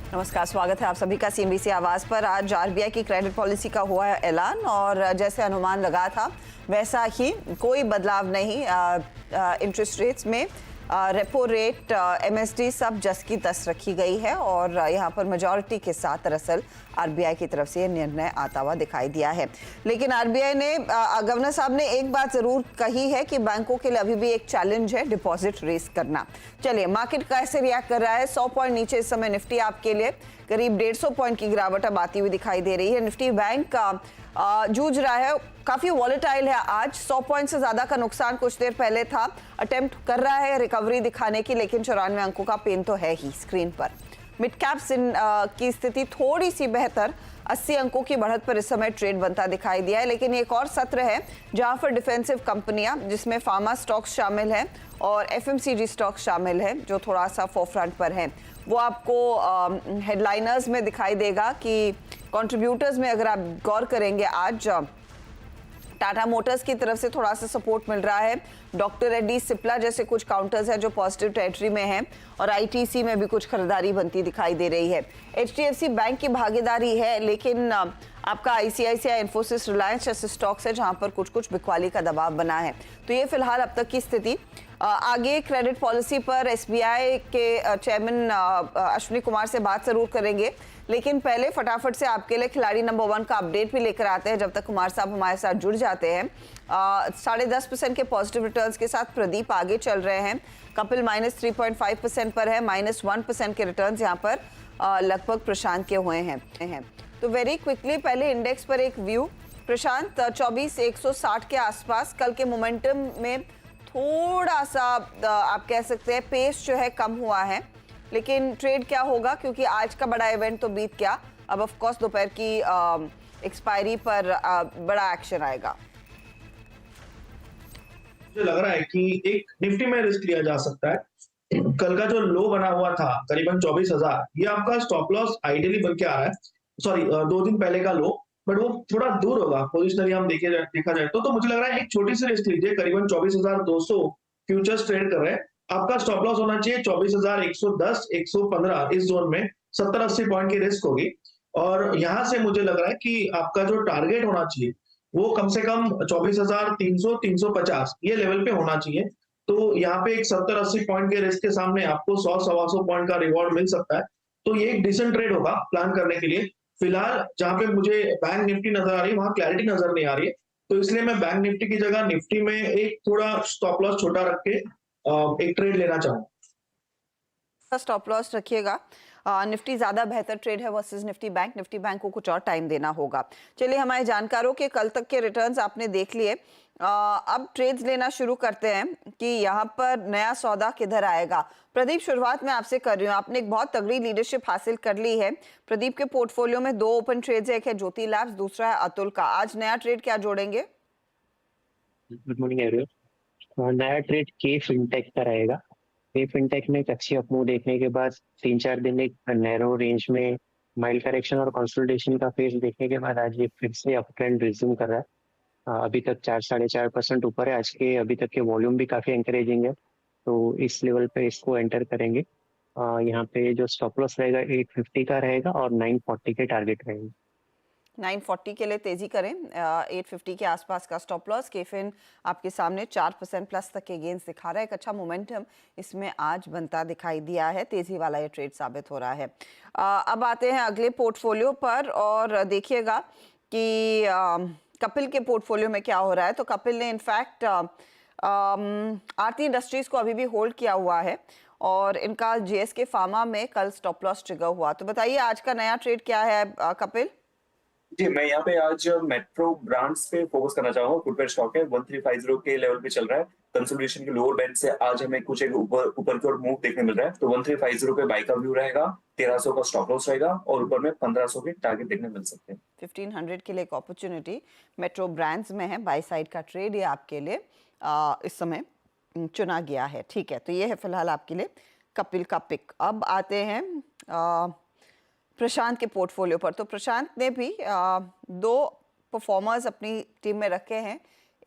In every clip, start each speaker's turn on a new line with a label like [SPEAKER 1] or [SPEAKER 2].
[SPEAKER 1] नमस्कार, स्वागत है आप सभी का सीएनबीसी आवाज पर। आज आरबीआई की क्रेडिट पॉलिसी का हुआ है ऐलान और जैसे अनुमान लगा था वैसा ही कोई बदलाव नहीं। इंटरेस्ट रेट्स में रेपो रेट, एमएसडी सब जस की तस रखी गई है और यहाँ पर मेजॉरिटी के साथ दरअसल आरबीआई की तरफ से ये निर्णय आता हुआ दिखाई दिया है। लेकिन आरबीआई ने गवर्नर साहब ने एक बात जरूर कही है कि बैंकों के लिए अभी भी एक चैलेंज है डिपॉजिट रेस करना। चलिए मार्केट कैसे रिएक्ट कर रहा है। 100 पॉइंट नीचे इस समय निफ्टी आपके लिए करीब 150 पॉइंट की गिरावट अब आती हुई दिखाई दे रही है। निफ्टी बैंक जूझ रहा है, काफी वॉलेटाइल है आज। 100 पॉइंट से ज्यादा का नुकसान कुछ देर पहले था, अटेम्प्ट कर रहा है रिकवरी दिखाने की, लेकिन 94 अंकों का पेन तो है ही स्क्रीन पर। मिड कैप्स की स्थिति थोड़ी सी बेहतर, 80 अंकों की बढ़त पर इस समय ट्रेड बनता दिखाई दिया है। लेकिन एक और सत्र है जहां पर डिफेंसिव कंपनियां जिसमें फार्मा स्टॉक्स शामिल है और एफएमसीजी स्टॉक शामिल है जो थोड़ा सा फोरफ्रंट पर है। वो आपको हेडलाइनर्स में दिखाई देगा कि कंट्रीब्यूटर्स में अगर आप गौर करेंगे आज टाटा मोटर्स की तरफ से थोड़ा सा सपोर्ट मिल रहा है। डॉक्टर रेड्डी, सिप्ला जैसे कुछ काउंटर्स हैं जो पॉजिटिव टेरिटरी में हैं और आईटीसी में भी कुछ खरीदारी बनती दिखाई दे रही है। एचडीएफसी बैंक की भागीदारी है, लेकिन आपका आईसीआईसीआई, इन्फोसिस, रिलायंस जैसे स्टॉक्स है जहां पर कुछ कुछ बिकवाली का दबाव बना है। तो ये फिलहाल अब तक की स्थिति। आगे क्रेडिट पॉलिसी पर एसबीआई के चेयरमैन अश्विनी कुमार से बात जरूर करेंगे, लेकिन पहले फटाफट से आपके लिए खिलाड़ी नंबर 1 का अपडेट भी लेकर आते हैं जब तक कुमार साहब हमारे साथ जुड़ जाते हैं। 10.5% के पॉजिटिव रिटर्न्स के साथ प्रदीप आगे चल रहे हैं। कपिल -3.5% पर है, -1% के रिटर्न्स यहाँ पर लगभग प्रशांत के हुए हैं। तो वेरी क्विकली पहले इंडेक्स पर एक व्यू। प्रशांत, 24,160 के आसपास कल के मोमेंटम में थोड़ा सा आप कह सकते हैं पेस जो है कम हुआ है, लेकिन ट्रेड क्या होगा क्योंकि आज का बड़ा इवेंट तो बीत गया। अब ऑफ कोर्स दोपहर की एक्सपायरी पर बड़ा एक्शन आएगा।
[SPEAKER 2] मुझे लग रहा है कि एक निफ्टी में रिस्क लिया जा सकता है। कल का जो लो बना हुआ था करीबन 24,000, ये आपका स्टॉप लॉस आइडियली बन के आ रहा है। सॉरी, 2 दिन पहले का लो, बट वो थोड़ा दूर होगा पोजिशनली हम देखा जाए तो मुझे लग रहा है एक छोटी सी रिस्क लीजिए। करीबन 24,200 फ्यूचर्स ट्रेड कर रहे हैं। आपका स्टॉप लॉस होना चाहिए 24,110, 115 इस जोन में 70-80 पॉइंट की रिस्क होगी। और यहां से मुझे लग रहा है कि आपका जो टारगेट होना चाहिए वो कम से कम 24,300, 350 ये लेवल पे होना चाहिए। तो यहाँ पे एक 70-80 पॉइंट के रिस्क के सामने आपको 100-125 पॉइंट का रिवॉर्ड मिल सकता है। तो ये एक डिसेंट ट्रेड होगा प्लान करने के लिए। फिलहाल जहां पे मुझे बैंक निफ्टी नजर आ रही है वहां क्लैरिटी नजर नहीं आ रही है, तो इसलिए मैं बैंक निफ्टी की जगह निफ्टी में एक थोड़ा स्टॉप लॉस छोटा रख के एक ट्रेड लेना चाहूंगा।
[SPEAKER 1] स्टॉप लॉस रखिएगा। निफ्टी ज्यादा बेहतर ट्रेड है versus Nifty bank. Nifty bank को कुछ और टाइम देना होगा। चलिए हमारे जानकारों के कल तक के रिटर्न्स आपने देख लिए। अब ट्रेड्स लेना शुरू करते हैं कि यहाँ पर नया सौदा किधर आएगा। प्रदीप, शुरुआत में आपसे कर रही हूँ। आपने एक बहुत तगड़ी लीडरशिप हासिल कर ली है। प्रदीप के पोर्टफोलियो में 2 ओपन ट्रेड्स है, एक है ज्योति लैब्स, दूसरा है अतुल का। आज नया ट्रेड क्या जोड़ेंगे?
[SPEAKER 3] Good morning everyone. नया ट्रेड के फिनटेक का रहेगा। के फिनटेक ने एक अच्छी अपमूव देखने के बाद 3-4 दिन एक नैरो रेंज में माइल्ड करेक्शन और कंसोलिडेशन का फेज देखने के बाद आज ये फिर से अप ट्रेंड रिज्यूम कर रहा है। अभी तक 4-4.5% ऊपर है। आज के अभी तक के वॉल्यूम भी काफी एंकरेजिंग है, तो इस लेवल पे इसको एंटर करेंगे। यहाँ पे जो स्टॉप लॉस रहेगा 850 का रहेगा और 940 के टारगेट रहेंगे।
[SPEAKER 1] 940 के लिए तेजी करें, 850 के आसपास का स्टॉप लॉस। केफिन आपके सामने 4% प्लस तक के गेंस दिखा रहा है। एक अच्छा मोमेंटम इसमें आज बनता दिखाई दिया है। तेजी वाला ये ट्रेड साबित हो रहा है। अब आते हैं अगले पोर्टफोलियो पर और देखिएगा कि कपिल के पोर्टफोलियो में क्या हो रहा है। तो कपिल ने इनफैक्ट आरती इंडस्ट्रीज को अभी भी होल्ड किया हुआ है और इनका जीएसके फार्मा में कल स्टॉप लॉस ट्रिगर हुआ। तो बताइए आज का नया ट्रेड क्या है कपिल?
[SPEAKER 4] जी, मैं यहाँ पे आज मेट्रो ब्रांड्स पे फोकस करना चाहूंगा। फुटवेयर स्टॉक है, 1350 के लेवल पे चल रहा है। कंसोलिडेशन के लोअर बैंड से आज हमें कुछ एक ऊपर की ओर मूव देखने मिल रहा है। तो 1350 पे बाई का व्यू रहेगा, 1300 का स्टॉप लॉस रहेगा और ऊपर में 1500 के टारगेट देखने मिल सकते हैं।
[SPEAKER 1] 1500 के लिए एक अपॉर्चुनिटी मेट्रो ब्रांड्स में है। बाई साइड का ट्रेड ये आपके लिए इस समय चुना गया है। ठीक है, तो ये है फिलहाल आपके लिए कपिल का पिक। अब आते हैं प्रशांत के पोर्टफोलियो पर। तो प्रशांत ने भी 2 परफॉर्मर्स अपनी टीम में रखे हैं।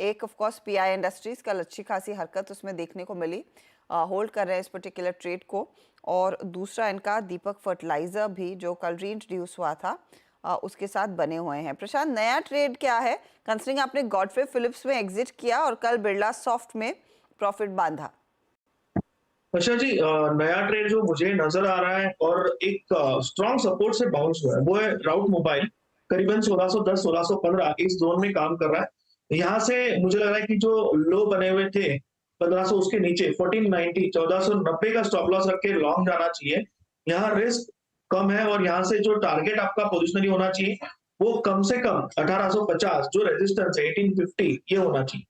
[SPEAKER 1] एक ऑफ कोर्स पीआई इंडस्ट्रीज, कल अच्छी खासी हरकत उसमें देखने को मिली। होल्ड कर रहे हैं इस पर्टिकुलर ट्रेड को। और दूसरा इनका दीपक फर्टिलाइजर भी जो कल रीइंट्रोड्यूस हुआ था उसके साथ बने हुए हैं। प्रशांत, नया ट्रेड क्या है कंसिडरिंग आपने गॉडफ्रे फिलिप्स में एग्जिट किया और कल बिरला सॉफ्ट में प्रॉफिट बांधा?
[SPEAKER 2] अच्छा जी, नया ट्रेड जो मुझे नजर आ रहा है और एक स्ट्रॉन्ग सपोर्ट से बाउंस हुआ है वो है राउट मोबाइल। करीबन 1610 1615 इस जोन में काम कर रहा है। यहाँ से मुझे लग रहा है कि जो लो बने हुए थे 1500 उसके नीचे 1490 1490 का स्टॉप लॉस रख के लॉन्ग जाना चाहिए। यहाँ रिस्क कम है और यहाँ से जो टारगेट आपका पोजिशनरी होना चाहिए वो कम से कम 1850, जो रेजिस्टेंस है 1850 ये होना चाहिए।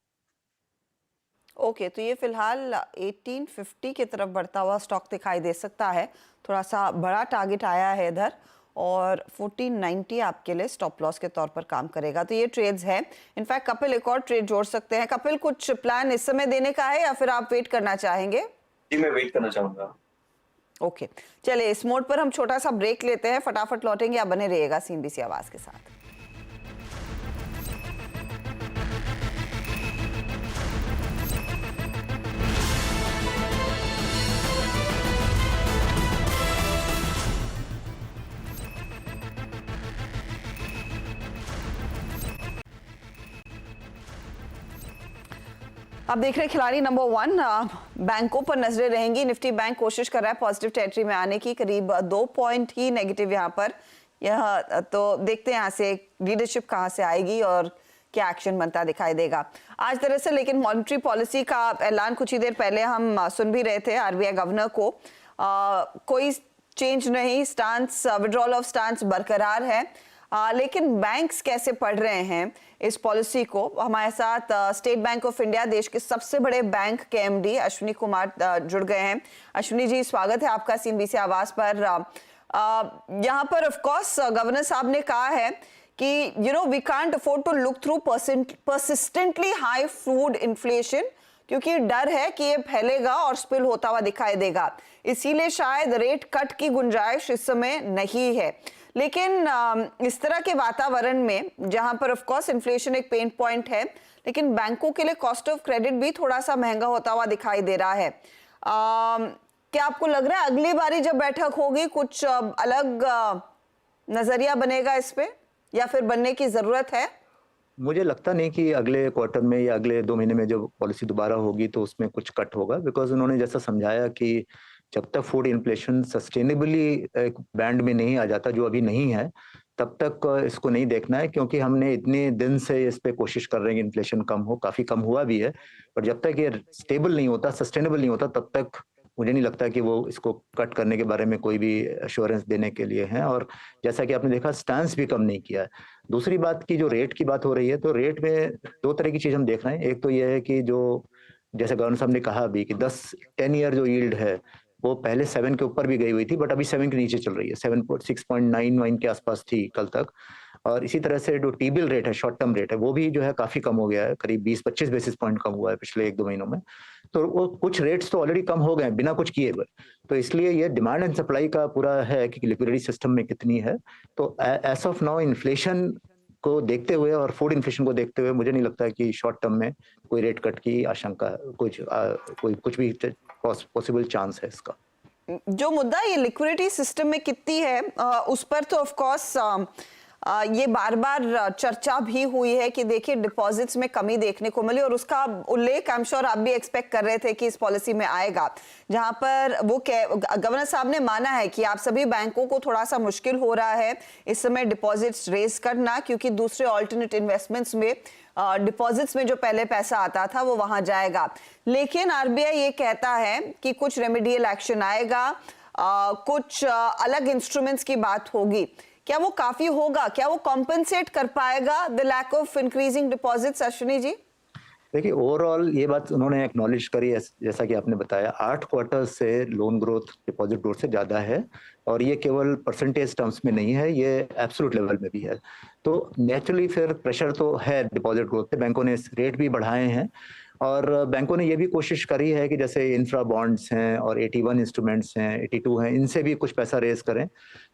[SPEAKER 1] ओके, तो ये फिलहाल 1850 की तरफ बढ़ता हुआ स्टॉक दिखाई दे सकता है। थोड़ा सा बड़ा टारगेट आया है इधर और 1490 आपके लिए स्टॉप लॉस के तौर पर काम करेगा। तो ये ट्रेड्स हैं। इनफैक्ट कपिल एक और ट्रेड जोड़ सकते हैं। कपिल, कुछ प्लान इस समय देने का है या फिर आप वेट करना चाहेंगे?
[SPEAKER 4] जी, मैं वेट करना चाहूंगा।
[SPEAKER 1] ओके, चलिए इस मोड पर हम छोटा सा ब्रेक लेते हैं, फटाफट लौटेंगे। आप बने रहिएगा सीएनबीसी आवाज के साथ। आप देख रहे हैं खिलाड़ी नंबर 1। बैंकों पर नजरें रहेंगी। निफ्टी बैंक कोशिश कर रहा है पॉजिटिव टेरिटरी में आने की, करीब 2 पॉइंट ही नेगेटिव यहाँ पर। यह तो देखते हैं यहाँ से लीडरशिप कहाँ से आएगी और क्या एक्शन बनता दिखाई देगा आज। दरअसल लेकिन मॉनेटरी पॉलिसी का ऐलान कुछ ही देर पहले हम सुन भी रहे थे आरबीआई गवर्नर को। कोई चेंज नहीं, स्टांस विड्रॉल ऑफ स्टांस बरकरार है। लेकिन बैंक्स कैसे पढ़ रहे हैं इस पॉलिसी को? हमारे साथ स्टेट बैंक ऑफ इंडिया, देश के सबसे बड़े बैंक के एमडी अश्विनी कुमार जुड़ गए हैं। अश्विनी जी, स्वागत है आपका सीएनबीसी आवाज पर। यहाँ पर ऑफ कोर्स गवर्नर साहब ने कहा है कि we can't afford to look through persistently high food inflation, क्योंकि डर है कि ये फैलेगा और स्पिल होता हुआ दिखाई देगा। इसीलिए शायद रेट कट की गुंजाइश इस समय नहीं है। लेकिन इस तरह के वातावरण में जहां पर ऑफ कोर्स इन्फ्लेशन एक पेन पॉइंट है, लेकिन बैंकों के लिए कॉस्ट ऑफ क्रेडिट भी थोड़ा सा महंगा होता हुआ दिखाई दे रहा है। क्या आपको लग रहा है अगली बारी जब बैठक होगी कुछ अलग नजरिया बनेगा इस पे, या फिर बनने की जरूरत है?
[SPEAKER 5] मुझे लगता नहीं कि अगले क्वार्टर में या अगले 2 महीने में जब पॉलिसी दोबारा होगी तो उसमें कुछ कट होगा, बिकॉज उन्होंने जैसा समझाया कि जब तक फूड इन्फ्लेशन सस्टेनेबली एक बैंड में नहीं आ जाता, जो अभी नहीं है, तब तक इसको नहीं देखना है। क्योंकि हमने इतने दिन से इस पे कोशिश कर रहे हैं कि इन्फ्लेशन कम हो, काफी कम हुआ भी है, पर जब तक ये स्टेबल नहीं होता, सस्टेनेबल नहीं होता, तब तक मुझे नहीं लगता कि वो इसको कट करने के बारे में कोई भी एश्योरेंस देने के लिए है। और जैसा कि आपने देखा, स्टांस भी कम नहीं किया है। दूसरी बात की जो रेट की बात हो रही है, तो रेट में 2 तरह की चीज हम देख रहे हैं। एक तो ये है कि जो जैसे गवर्नर साहब ने कहा अभी कि 10 ईयर जो यील्ड है वो पहले 7 के ऊपर भी गई हुई थी, बट अभी 7 के नीचे चल रही है, 6.99 के आसपास थी कल तक। और इसी तरह से जो टी बिल रेट है, शॉर्ट टर्म रेट है, वो भी जो है काफी कम हो गया है, करीब 20-25 बेसिस पॉइंट कम हुआ है पिछले 1-2 महीनों में। तो वो कुछ रेट्स तो ऑलरेडी कम हो गए हैं बिना कुछ किए हुए। तो इसलिए ये डिमांड एंड सप्लाई का पूरा है कि लिक्विडिटी सिस्टम में कितनी है। तो एज ऑफ नाउ इन्फ्लेशन को देखते हुए और फूड इन्फ्लेशन को देखते हुए मुझे नहीं लगता है कि शॉर्ट टर्म में कोई रेट कट की आशंका, कुछ भी पॉसिबल चांस है इसका।
[SPEAKER 1] जो मुद्दा ये लिक्विडिटी सिस्टम में कितनी है, उस पर तो ऑफ कोर्स ये बार बार चर्चा भी हुई है कि देखिए डिपॉजिट्स में कमी देखने को मिली, और उसका उल्लेख आई एम श्योर आप भी एक्सपेक्ट कर रहे थे कि इस पॉलिसी में आएगा, जहां पर वो गवर्नर साहब ने माना है कि आप सभी बैंकों को थोड़ा सा मुश्किल हो रहा है इस समय डिपॉजिट्स रेज करना, क्योंकि दूसरे ऑल्टरनेट इन्वेस्टमेंट्स में डिपॉजिट्स में जो पहले पैसा आता था वो वहां जाएगा। लेकिन आरबीआई ये कहता है कि कुछ रेमेडियल एक्शन आएगा, कुछ अलग इंस्ट्रूमेंट्स की बात होगी। क्या वो काफी होगा? क्या वो कॉम्पेंसेट कर पाएगा the lack of increasing deposits? Ashwini ji,
[SPEAKER 5] देखिए ओवरऑल ये बात उन्होंने एक्नॉलेज करी है, जैसा कि आपने बताया 8 क्वार्टर से लोन ग्रोथ डिपॉजिट ग्रोथ से ज्यादा है, और ये केवल परसेंटेज टर्म्स में नहीं है, ये एब्सोल्यूट लेवल में भी है। तो नेचुरली फिर प्रेशर तो है डिपॉजिट ग्रोथ पे। बैंकों ने रेट भी बढ़ाए हैं, और बैंकों ने ये भी कोशिश करी है कि जैसे इंफ्रा बॉन्ड्स हैं और 81 इंस्ट्रूमेंट्स हैं, 82 हैं, इनसे भी कुछ पैसा रेज करें।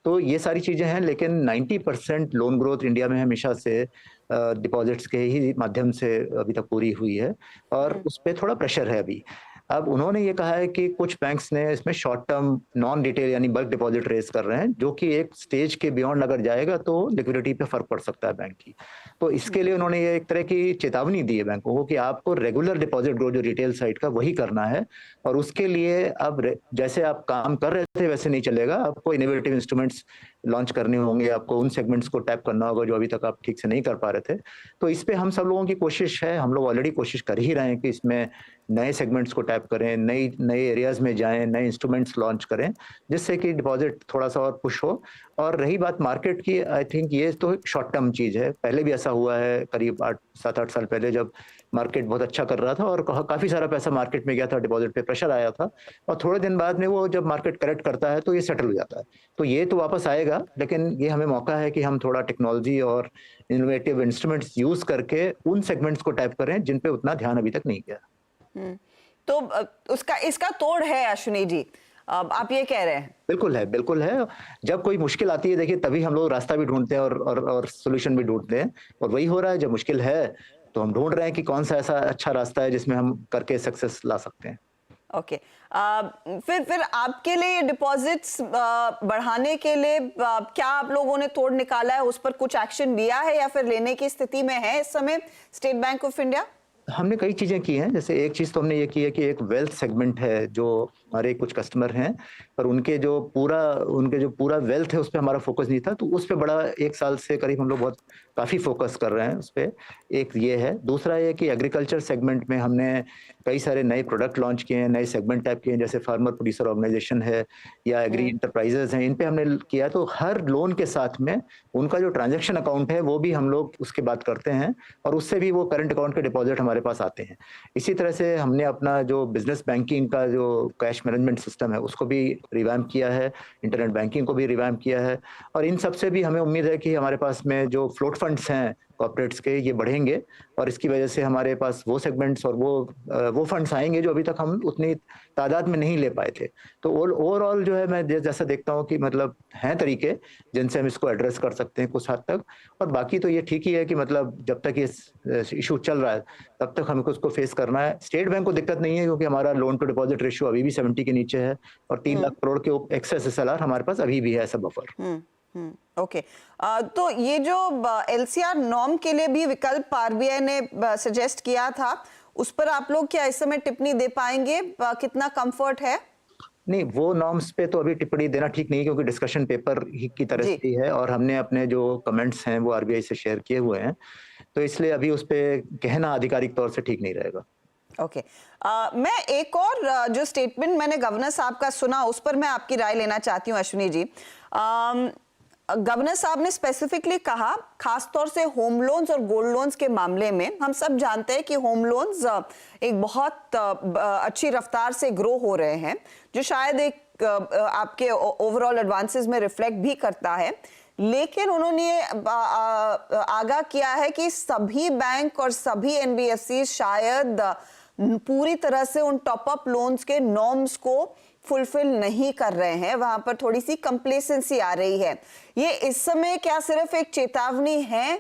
[SPEAKER 5] तो ये सारी चीजें हैं, लेकिन 90% लोन ग्रोथ इंडिया में हमेशा से डिपॉजिट्स के ही माध्यम से अभी तक पूरी हुई है, और उस पर थोड़ा प्रेशर है अभी। अब उन्होंने ये कहा है कि कुछ बैंक्स ने इसमें शॉर्ट टर्म नॉन रिटेल यानी बल्क डिपॉजिट रेज कर रहे हैं, जो कि एक स्टेज के बियॉन्ड अगर जाएगा तो लिक्विडिटी पे फर्क पड़ सकता है बैंक की। तो इसके लिए उन्होंने ये एक तरह की चेतावनी दी है बैंकों को कि आपको रेगुलर डिपॉजिट ग्रोथ जो रिटेल साइड का वही करना है, और उसके लिए अब जैसे आप काम कर रहे थे वैसे नहीं चलेगा, आपको इनोवेटिव इंस्ट्रूमेंट्स लॉन्च करने होंगे, आपको उन सेगमेंट्स को टैप करना होगा जो अभी तक आप ठीक से नहीं कर पा रहे थे। तो इस पे हम सब लोगों की कोशिश है, हम लोग ऑलरेडी कोशिश कर ही रहे हैं कि इसमें नए सेगमेंट्स को टैप करें, नए एरियाज में जाएं, नए इंस्ट्रूमेंट्स लॉन्च करें, जिससे कि डिपॉजिट थोड़ा सा और पुश हो। और रही बात मार्केट की, आई थिंक ये तो एक शॉर्ट टर्म चीज है, पहले भी ऐसा हुआ है करीब 7-8 साल पहले जब मार्केट बहुत अच्छा कर रहा था और काफी सारा पैसा मार्केट में गया था, डिपॉजिट पे प्रेशर आया था, और थोड़े दिन बाद में वो जब मार्केट करेक्ट करता है तो ये सेटल हो जाता है। तो ये तो वापस आएगा, लेकिन ये हमें मौका है कि हम थोड़ा टेक्नोलॉजी और इनोवेटिव इंस्ट्रूमेंट्स यूज करके उन सेगमेंट्स को टैप करें जिन पे उतना ध्यान अभी तक नहीं गया।
[SPEAKER 1] तो इसका तोड़ है अश्विनी जी, आप ये कह रहे हैं?
[SPEAKER 5] बिल्कुल है, बिल्कुल है। जब कोई मुश्किल आती है देखिए, तभी हम लोग रास्ता भी ढूंढते हैं और सोल्यूशन भी ढूंढते हैं, और वही हो रहा है। जब मुश्किल है तो हम ढूंढ रहे हैं कि कौन सा ऐसा अच्छा रास्ता है जिसमें हम करके सक्सेस ला सकते हैं।
[SPEAKER 1] ओके, फिर आपके लिए डिपॉजिट्स बढ़ाने के लिए क्या आप लोगों ने तोड़ निकाला है, उस पर कुछ एक्शन लिया है या फिर लेने की स्थिति में है इस समय स्टेट बैंक ऑफ इंडिया?
[SPEAKER 5] हमने कई चीजें की हैं। जैसे एक चीज तो हमने ये की है कि एक वेल्थ सेगमेंट है जो हमारे कुछ कस्टमर हैं, पर उनके जो पूरा वेल्थ है उस पर हमारा फोकस नहीं था, तो उस पर बड़ा 1 साल से करीब हम लोग काफी फोकस कर रहे हैं उस पर। एक ये है। दूसरा ये कि एग्रीकल्चर सेगमेंट में हमने कई सारे नए प्रोडक्ट लॉन्च किए हैं, नए सेगमेंट टाइप किए हैं, जैसे फार्मर प्रोड्यूसर ऑर्गेनाइजेशन है या एग्री इंटरप्राइजेज हैं, इन पे हमने किया। तो हर लोन के साथ में उनका जो ट्रांजैक्शन अकाउंट है वो भी हम लोग उसके बात करते हैं, और उससे भी वो करंट अकाउंट के डिपॉजिट हमारे पास आते हैं। इसी तरह से हमने अपना जो बिजनेस बैंकिंग का जो कैश मैनेजमेंट सिस्टम है उसको भी रिवैम्प किया है, इंटरनेट बैंकिंग को भी रिवैम्प किया है, और इन सब से भी हमें उम्मीद है कि हमारे पास में जो फ्लोट फंड्स हैं कॉर्पोरेट्स के, ये बढ़ेंगे, और इसकी वजह से हमारे पास वो सेगमेंट्स और वो फंड्स आएंगे जो अभी तक हम उतनी तादाद में नहीं ले पाए थे। तो ओवरऑल जो है, मैं जैसा देखता हूँ कि मतलब हैं तरीके जिनसे हम इसको एड्रेस कर सकते हैं कुछ हद तक, और बाकी तो ये ठीक ही है कि मतलब जब तक ये इशू चल रहा है तब तक हमको उसको फेस करना है। स्टेट बैंक को दिक्कत नहीं है क्योंकि हमारा लोन टू डिपॉजिट रेशियो अभी भी 70 के नीचे है, और 3 लाख करोड़ के एक्सेस SLR हमारे पास अभी भी है, ऐसा बफर।
[SPEAKER 1] ओके, तो ये जो LCR नॉर्म के लिए भी विकल्प RBI ने सजेस्ट किया था, उस पर आप लोग क्या इस समय टिप्पणी दे पाएंगे? कितना कंफर्ट है?
[SPEAKER 5] नहीं, वो नॉर्म्स पे तो अभी टिप्पणी देना ठीक नहीं है क्योंकि डिस्कशन पेपर ही की तरह से है, और हमने अपने जो कमेंट्स हैं वो RBI से शेयर किए हुए हैं, तो इसलिए अभी उस पे कहना आधिकारिक तौर से ठीक नहीं रहेगा।
[SPEAKER 1] ओके, मैं एक और जो स्टेटमेंट मैंने गवर्नर साहब का सुना उस पर मैं आपकी राय लेना चाहती हूँ अश्विनी जी। गवर्नर साहब ने स्पेसिफिकली कहा, खासतौर से होम लोन्स और गोल्ड लोन्स के मामले में हम सब जानते हैं कि होम लोन्स एक बहुत अच्छी रफ्तार से ग्रो हो रहे हैं, जो शायद एक आपके ओवरऑल एडवांसेस में रिफ्लेक्ट भी करता है। लेकिन उन्होंने आगाह किया है कि सभी बैंक और सभी NBFC शायद पूरी तरह से उन टॉप अप लोन्स के नॉर्म्स को फुलफिल नहीं कर रहे हैं, वहां पर थोड़ी सी कंप्लेसेंसी आ रही है। ये इस समय क्या सिर्फ एक चेतावनी है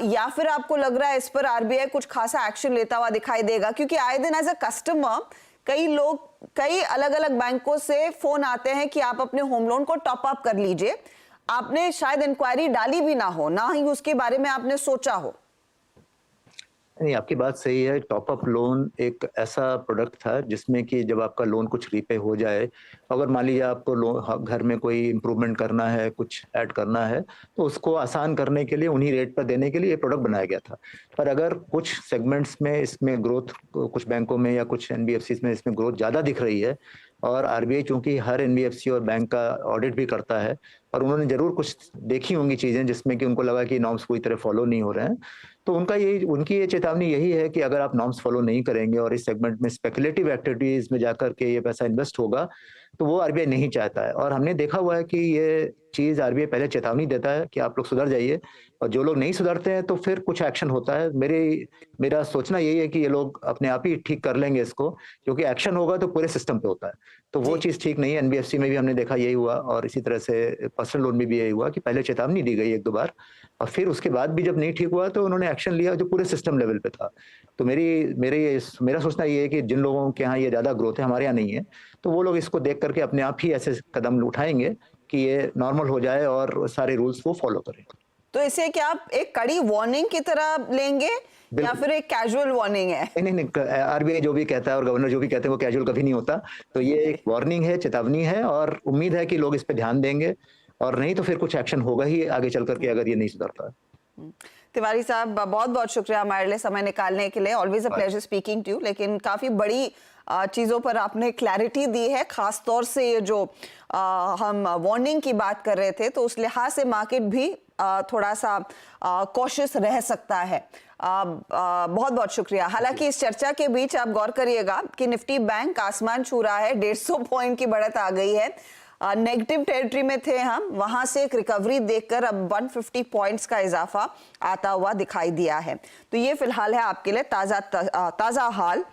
[SPEAKER 1] या फिर आपको लग रहा है इस पर RBI कुछ खासा एक्शन लेता हुआ दिखाई देगा? क्योंकि आए दिन एज अ कस्टमर कई अलग अलग बैंकों से फोन आते हैं कि आप अपने होम लोन को टॉप अप कर लीजिए, आपने शायद इंक्वायरी डाली भी ना ही उसके बारे में आपने सोचा हो।
[SPEAKER 5] नहीं, आपकी बात सही है। टॉप अप लोन एक ऐसा प्रोडक्ट था जिसमें कि जब आपका लोन कुछ रीपे हो जाए, अगर मान लीजिए आपको घर में कोई इंप्रूवमेंट करना है, कुछ ऐड करना है, तो उसको आसान करने के लिए उन्हीं रेट पर देने के लिए ये प्रोडक्ट बनाया गया था। पर अगर कुछ सेगमेंट्स में इसमें ग्रोथ, कुछ बैंकों में या कुछ NBFCs में इसमें ग्रोथ ज़्यादा दिख रही है, और RBI चूंकि हर NBFC और बैंक का ऑडिट भी करता है, और उन्होंने जरूर कुछ देखी होंगी चीजें जिसमें कि उनको लगा कि नॉर्म्स पूरी तरह फॉलो नहीं हो रहे हैं, तो उनकी ये चेतावनी यही है कि अगर आप नॉर्म्स फॉलो नहीं करेंगे और इस सेगमेंट में स्पेकुलेटिव एक्टिविटीज में जाकर के ये पैसा इन्वेस्ट होगा, तो वो RBI नहीं चाहता है। और हमने देखा हुआ है कि ये चीज आरबीआई पहले चेतावनी देता है कि आप लोग सुधर जाइए, और जो लोग नहीं सुधरते हैं तो फिर कुछ एक्शन होता है। मेरा सोचना यही है कि ये लोग अपने आप ही ठीक कर लेंगे इसको, क्योंकि एक्शन होगा तो पूरे सिस्टम पे होता है, तो वो
[SPEAKER 1] जी।
[SPEAKER 5] चीज ठीक नहीं है। एनबीएफसी में भी हमने देखा यही हुआ, और इसी तरह से पर्सनल लोन में भी यही हुआ कि पहले चेतावनी दी गई 1-2 बार, और फिर उसके बाद भी जब नहीं ठीक हुआ तो उन्होंने एक्शन लिया जो पूरे सिस्टम लेवल पे था। तो मेरा सोचना ये है कि जिन लोगों के यहाँ ये ज्यादा ग्रोथ है, हमारे यहाँ नहीं है, तो वो लोग इसको देख करके अपने आप ही ऐसे कदम उठाएंगे कि ये नॉर्मल हो जाए और सारे रूल्स वो फॉलो करें।
[SPEAKER 1] तो इसे क्या आप एक कड़ी वार्निंग की तरह लेंगे या फिर एक कैजुअल वार्निंग है?
[SPEAKER 5] नहीं, आरबीआई जो भी कहता है और गवर्नर जो भी कहते हैं वो कैजुअल कभी नहीं होता। तो ये एक वार्निंग है, चेतावनी है, और उम्मीद है कि लोग इस पे ध्यान देंगे, और नहीं तो फिर कुछ एक्शन होगा ही आगे चल करके अगर ये नहीं सुधरता है।
[SPEAKER 1] तिवारी साहब, बहुत बहुत शुक्रिया हमारे लिए समय निकालने के लिए। Always a pleasure speaking to you. लेकिन काफी बड़ी चीजों पर आपने क्लैरिटी दी है, खास तौर से ये जो हम वार्निंग की बात कर रहे थे, तो उस लिहाज से मार्केट भी थोड़ा सा कॉशियस रह सकता है। बहुत बहुत शुक्रिया। हालांकि इस चर्चा के बीच आप गौर करिएगा कि निफ्टी बैंक आसमान छू रहा है, 150 पॉइंट की बढ़त आ गई है। नेगेटिव टेरिटरी में थे हम, वहां से एक रिकवरी देखकर अब 150 पॉइंट्स का इजाफा आता हुआ दिखाई दिया है। तो ये फिलहाल है आपके लिए ताजा हाल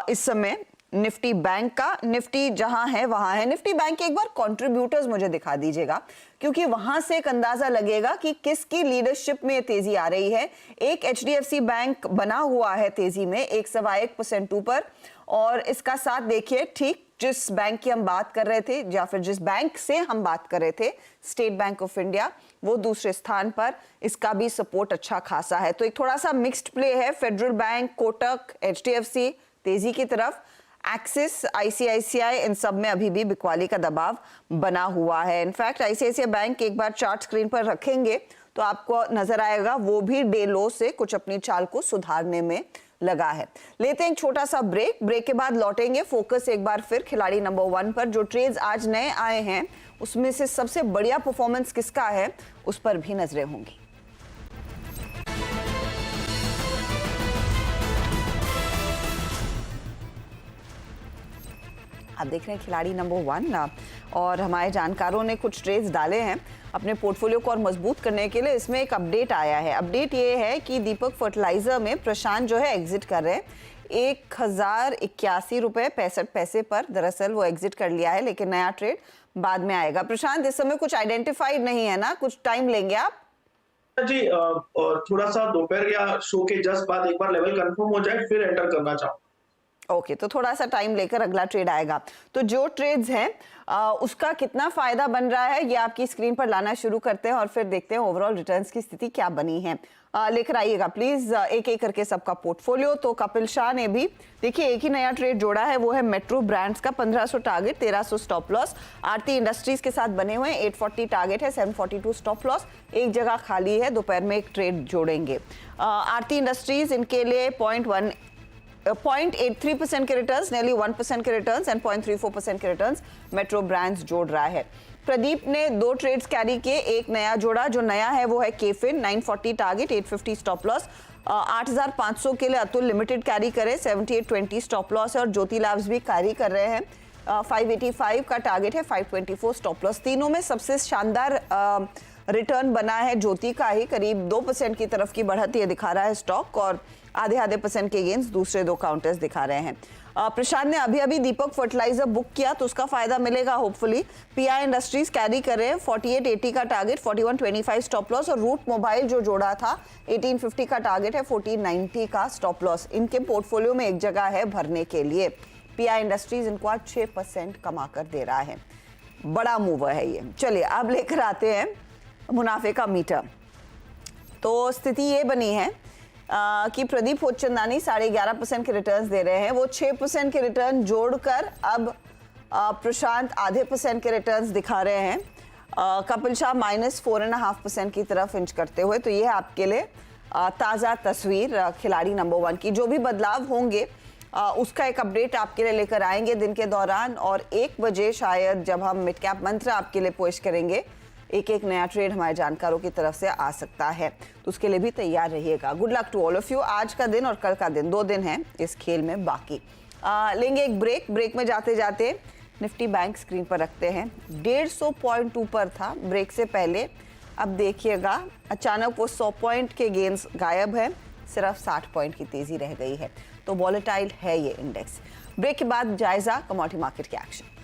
[SPEAKER 1] इस समय निफ्टी बैंक का। निफ्टी जहां है वहां है। निफ्टी बैंक के एक बार कंट्रीब्यूटर्स मुझे दिखा दीजिएगा, क्योंकि वहां से एक अंदाजा लगेगा कि किसकी लीडरशिप में तेजी आ रही है। एक एचडीएफसी बैंक बना हुआ है तेजी में 1.1% ऊपर, और इसका साथ देखिए ठीक जिस बैंक की हम बात कर रहे थे, या फिर जिस बैंक से हम बात कर रहे थे, स्टेट बैंक ऑफ इंडिया, वो दूसरे स्थान पर। इसका भी सपोर्ट अच्छा खासा है। तो एक थोड़ा सा मिक्स्ड प्ले है। फेडरल बैंक, कोटक, एचडीएफसी तेजी की तरफ, एक्सिस, आईसीआईसीआई, इन सब में अभी भी बिकवाली का दबाव बना हुआ है। इनफैक्ट आईसीआईसीआई बैंक एक बार चार्ट स्क्रीन पर रखेंगे तो आपको नजर आएगा वो भी डे लो से कुछ अपनी चाल को सुधारने में लगा है। लेते हैं एक छोटा सा ब्रेक के बाद लौटेंगे। फोकस एक बार फिर खिलाड़ी नंबर 1 पर। जो ट्रेड्स आज नए आए हैं उसमें से सबसे बढ़िया परफॉर्मेंस किसका है, उस पर भी नजरें होंगी। आप देख रहे हैं खिलाड़ी नंबर 1, और हमारे जानकारों ने कुछ ट्रेड्स डाले हैं अपने पोर्टफोलियो को और मजबूत करने के लिए। इसमें एक अपडेट आया है। अपडेट ये है कि दीपक फर्टिलाइजर में प्रशांत जो है एग्जिट कर रहे हैं 1081 रुपए 65 पैसे पर। दरअसल वो एग्जिट कर लिया है, लेकिन नया ट्रेड बाद में आएगा। प्रशांत, इस समय कुछ आइडेंटिफाइड नहीं है ना, कुछ टाइम लेंगे आप?
[SPEAKER 2] जी, थोड़ा सा दोपहर या शो के जस्ट बाद एक बार लेवल कंफर्म हो जाए फिर एंटर करना चाहूँ।
[SPEAKER 1] ओके, तो थोड़ा सा टाइम लेकर अगला ट्रेड आएगा। तो जो ट्रेड्स हैं उसका कितना फायदा बन रहा है ये आपकी स्क्रीन पर लाना शुरू करते हैं, और फिर देखते हैं ओवरऑल रिटर्न्स की स्थिति क्या बनी है। लेकर आइएगा प्लीज एक एक करके सबका पोर्टफोलियो। तो कपिल शाह ने भी देखिए एक ही नया ट्रेड जोड़ा है, वो है मेट्रो ब्रांड्स का। 1500 टारगेट, 1300 स्टॉप लॉस। आरती इंडस्ट्रीज के साथ बने हुए हैं, 840 टारगेट है, 742 स्टॉप लॉस। एक जगह खाली है, दोपहर में एक ट्रेड जोड़ेंगे। आरती इंडस्ट्रीज, इनके लिए 0.83% के रिटर्न्स, नेरली 1% के रिटर्न्स एंड 0.34% के रिटर्न्स मेट्रो ब्रांड्स जोड़ रहा है। प्रदीप ने 2 ट्रेड्स कैरी किए, एक नया जोड़ा। जो नया है वो है केफिन, 940 टारगेट, 850 स्टॉप लॉस। 8500 के लिए अतुल लिमिटेड कैरी करे, 7820 स्टॉप लॉस है, और ज्योति लैब्स भी कैरी कर रहे हैं। 585 का टारगेट है, 524 स्टॉप लॉस। तीनों में सबसे शानदार रिटर्न बना है ज्योति का ही, करीब 2% की तरफ की बढ़त ये दिखा रहा है स्टॉक, और आधे % के गेंस दूसरे 2 काउंटर्स दिखा रहे हैं। प्रशांत ने अभी दीपक फर्टिलाइजर बुक किया तो उसका फायदा मिलेगा होपफुली। पीआई इंडस्ट्रीज कैरी कर रहे हैं, 4880 का टारगेट, 4125 स्टॉप लॉस, और रूट मोबाइल जो जोड़ा था 1850 का टारगेट है, 1490 का स्टॉप लॉस। इनके पोर्टफोलियो में एक जगह है भरने के लिए। पीआई इंडस्ट्रीज इनको आज 6% कमा कर दे रहा है, बड़ा मूवर है ये। चलिए अब लेकर आते हैं मुनाफे का मीटर। तो स्थिति ये बनी है कि प्रदीप होचंदानी 11.5% के रिटर्न्स दे रहे हैं। वो 6% के रिटर्न जोड़कर अब प्रशांत आधे % के रिटर्न्स दिखा रहे हैं। कपिल शाह -4.5% की तरफ इंच करते हुए। तो ये है आपके लिए ताज़ा तस्वीर खिलाड़ी नंबर 1 की। जो भी बदलाव होंगे उसका एक अपडेट आपके लिए लेकर आएंगे दिन के दौरान, और 1 बजे शायद जब हम मिड कैप मंत्र आपके लिए पेश करेंगे, एक नया ट्रेड हमारे जानकारों की तरफ से आ सकता है, तो उसके लिए भी तैयार रहिएगा। Good luck to all of you. आज का दिन और कल का दिन, 2 दिन हैं इस खेल में बाकी। लेंगे एक ब्रेक में जाते जाते निफ्टी बैंक स्क्रीन पर रखते हैं। 150 पॉइंट ऊपर था ब्रेक से पहले। अब देखिएगा अचानक वो 100 पॉइंट के गेन्स गायब है, सिर्फ 60 पॉइंट की तेजी रह गई है। तो वॉलेटाइल है ये इंडेक्स। ब्रेक के बाद जायजा कमोडिटी मार्केट के एक्शन।